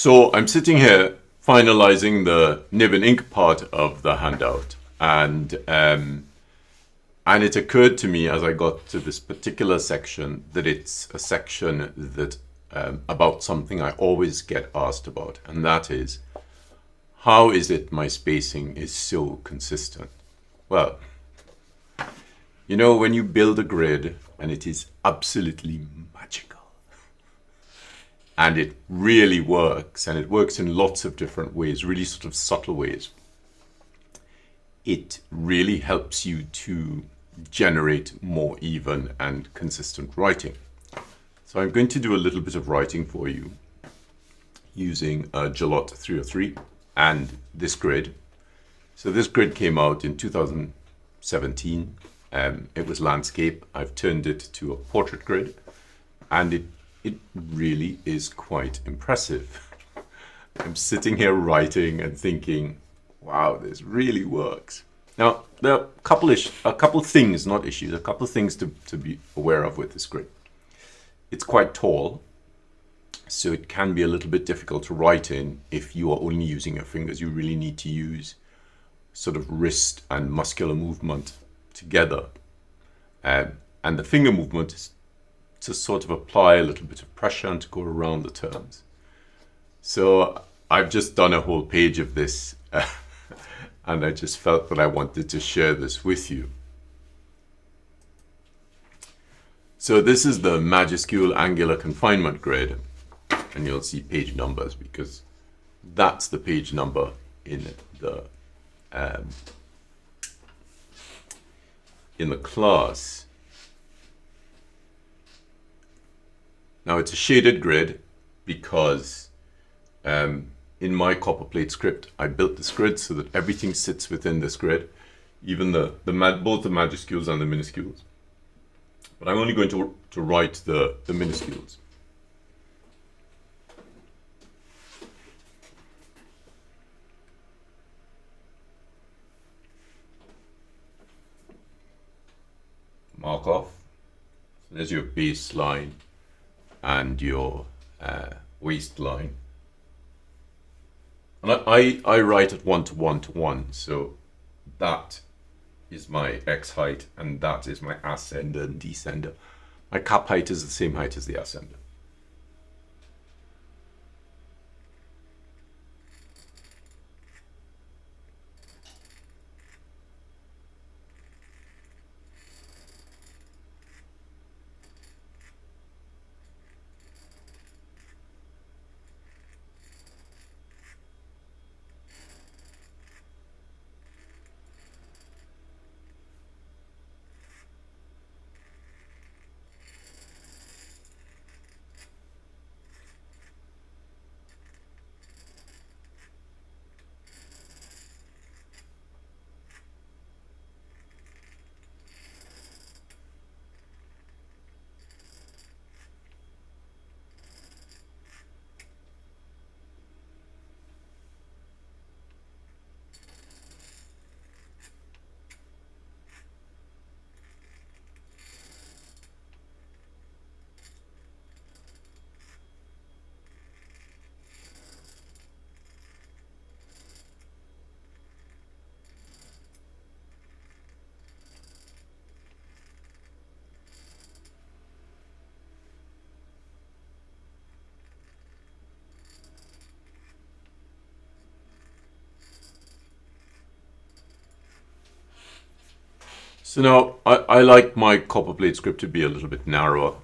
So I'm sitting here finalizing the nib and ink part of the handout, and it occurred to me as I got to this particular section that it's a section that about something I always get asked about, and that is, how is it my spacing is so consistent? Well, you know, when you build a grid and it is absolutely magical, and it really works, and it works in lots of different ways, really sort of subtle ways, it really helps you to generate more even and consistent writing. So I'm going to do a little bit of writing for you using xheight 303 and this grid. So this grid came out in 2017. It was landscape. I've turned it to a portrait grid, and it really is quite impressive. I'm sitting here writing and thinking, wow, this really works. Now, there are a couple things, not issues, a couple of things to be aware of with this grid. It's quite tall, so it can be a little bit difficult to write in if you are only using your fingers. You really need to use sort of wrist and muscular movement together. And the finger movement is to sort of apply a little bit of pressure and to go around the terms. So I've just done a whole page of this and I just felt that I wanted to share this with you. So this is the majuscule angular confinement grid, and you'll see page numbers because that's the page number in the class. Now it's a shaded grid because in my Copperplate script, I built this grid so that everything sits within this grid, even both the majuscules and the minuscules. But I'm only going to write the minuscules. Mark off. So there's your baseline and your waistline. And I write at 1 to 1 to 1, so that is my x height and that is my ascender and descender. My cap height is the same height as the ascender. So now I like my Copperplate script to be a little bit narrower.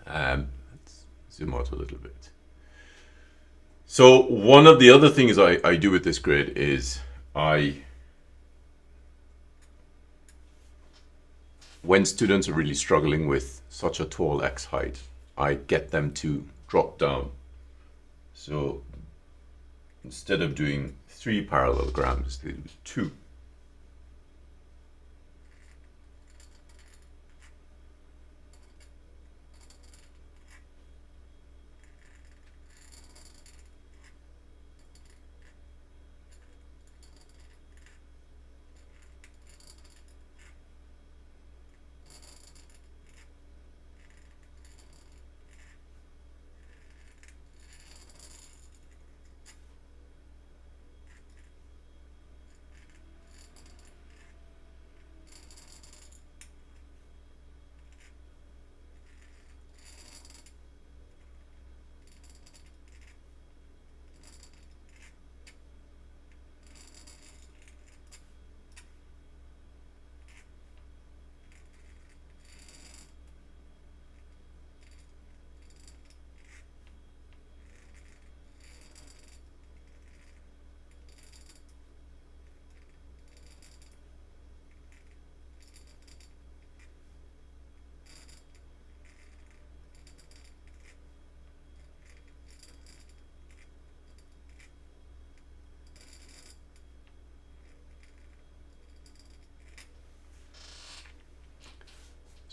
Let's zoom out a little bit. So one of the other things I do with this grid is when students are really struggling with such a tall x height, I get them to drop down. So instead of doing 3 parallelograms, they do 2.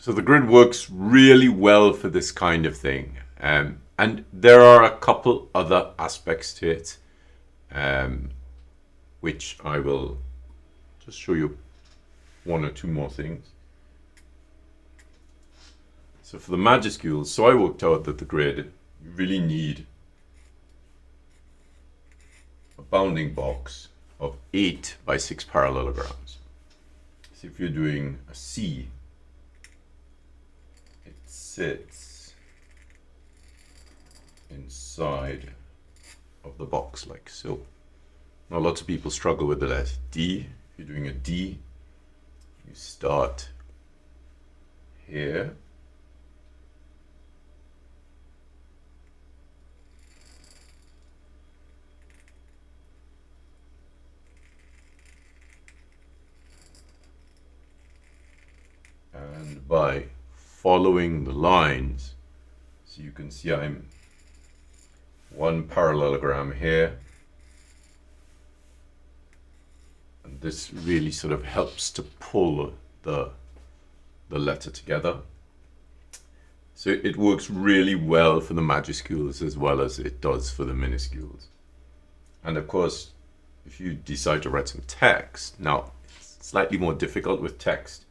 So the grid works really well for this kind of thing. And there are a couple other aspects to it, which I will just show you one or two more things. So for the majuscules, so I worked out that the grid, you really need a bounding box of 8 by 6 parallelograms. So if you're doing a C, it sits inside of the box like so. Now lots of people struggle with the letter D. If you're doing a D, you start here. And by following the lines, so you can see I'm one parallelogram here, and this really sort of helps to pull the letter together. So it works really well for the majuscules as well as it does for the minuscules. And of course, if you decide to write some text, now it's slightly more difficult with text,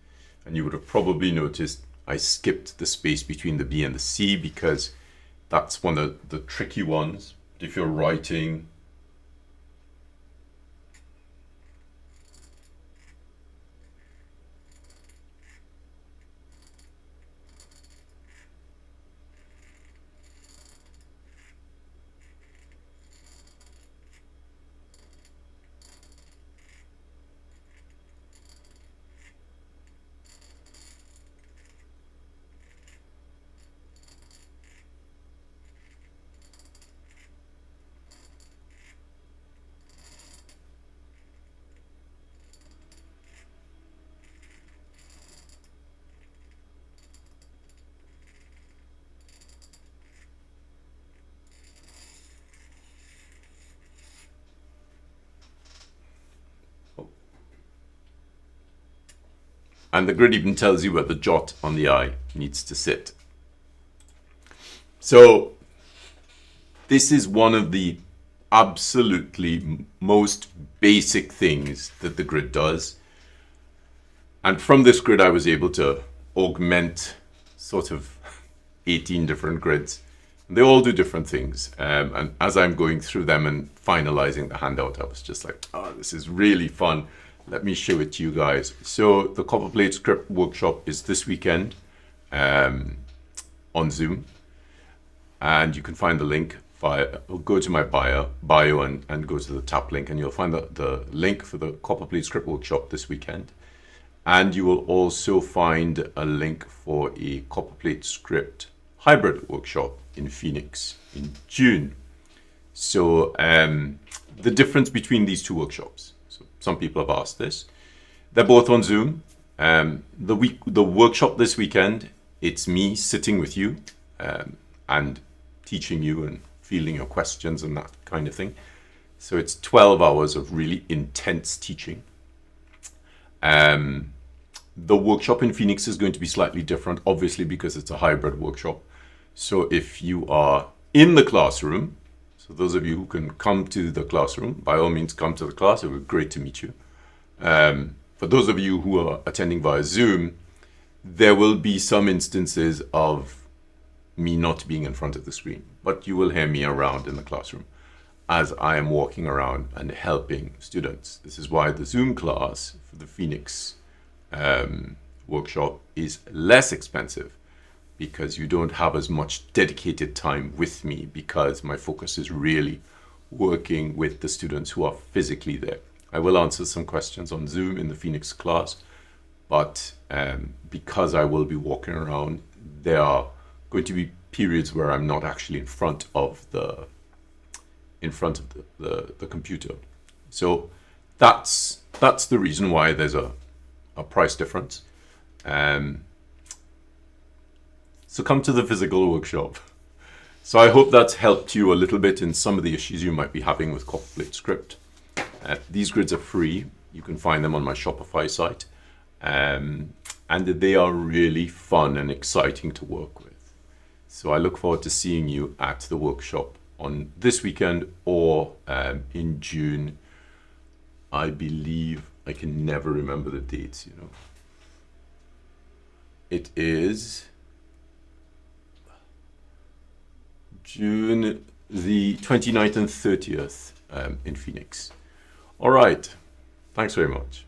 and you would have probably noticed I skipped the space between the B and the C because that's one of the tricky ones. If you're writing and the grid even tells you where the jot on the I needs to sit. So this is one of the absolutely most basic things that the grid does. And from this grid, I was able to augment sort of 18 different grids. They all do different things. And as I'm going through them and finalizing the handout, I was just like, oh, this is really fun. Let me show it to you guys. So the Copperplate Script workshop is this weekend on Zoom. And you can find the link go to my bio and go to the tap link, and you'll find the link for the Copperplate Script workshop this weekend. And you will also find a link for a Copperplate Script hybrid workshop in Phoenix in June. So the difference between these two workshops. Some people have asked this. They're both on Zoom. The workshop this weekend, it's me sitting with you and teaching you and fielding your questions and that kind of thing. So it's 12 hours of really intense teaching. The workshop in Phoenix is going to be slightly different, obviously, because it's a hybrid workshop. So if you are in the classroom, so those of you who can come to the classroom, by all means, come to the class. It would be great to meet you. For those of you who are attending via Zoom, there will be some instances of me not being in front of the screen, but you will hear me around in the classroom as I am walking around and helping students. This is why the Zoom class for the Phoenix workshop is less expensive, because you don't have as much dedicated time with me, because my focus is really working with the students who are physically there. I will answer some questions on Zoom in the Phoenix class, but because I will be walking around, there are going to be periods where I'm not actually in front of the computer. So that's the reason why there's a price difference. So come to the physical workshop. So I hope that's helped you a little bit in some of the issues you might be having with Copperplate Script. These grids are free. You can find them on my Shopify site. and they are really fun and exciting to work with. So I look forward to seeing you at the workshop on this weekend or in June. I believe, I can never remember the dates, you know. It is June the 29th and 30th in Phoenix. All right. Thanks very much.